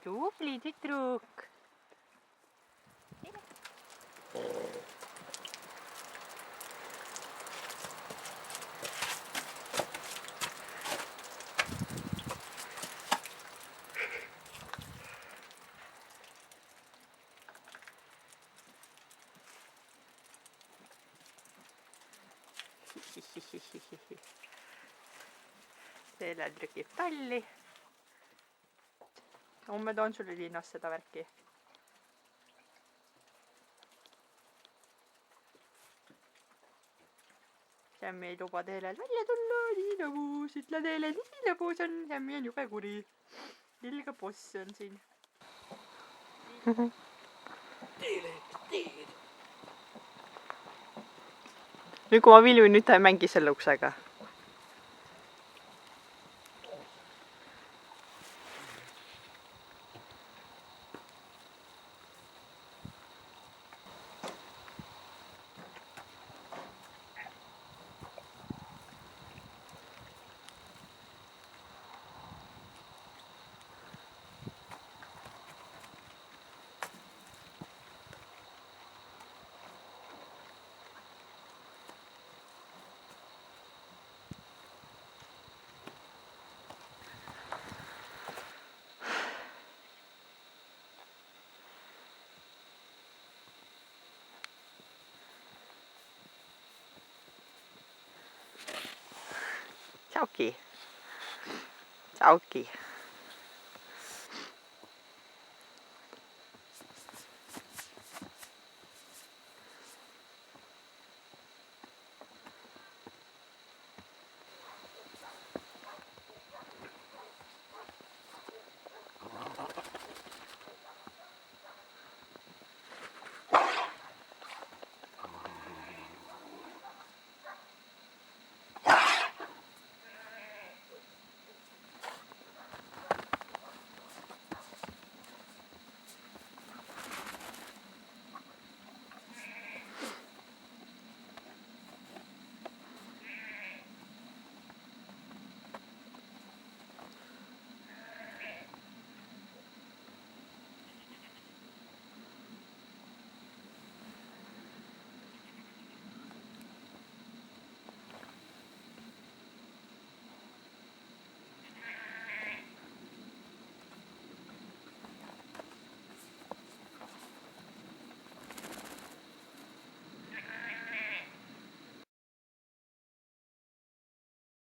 tubli tüdruk. Teele trükib talli. Homme toon sulle linnas seda värki. Sämmi ei luba Teelel välja tulla, nii lõbus. Ütle Teele, nii lõbus on. Sämmi on jube kuri. Ilge boss on siin. Teele. Nüüd kui ma vilvin, nüüd ta ei mängi selle uksega. Tšauki. Tšauki.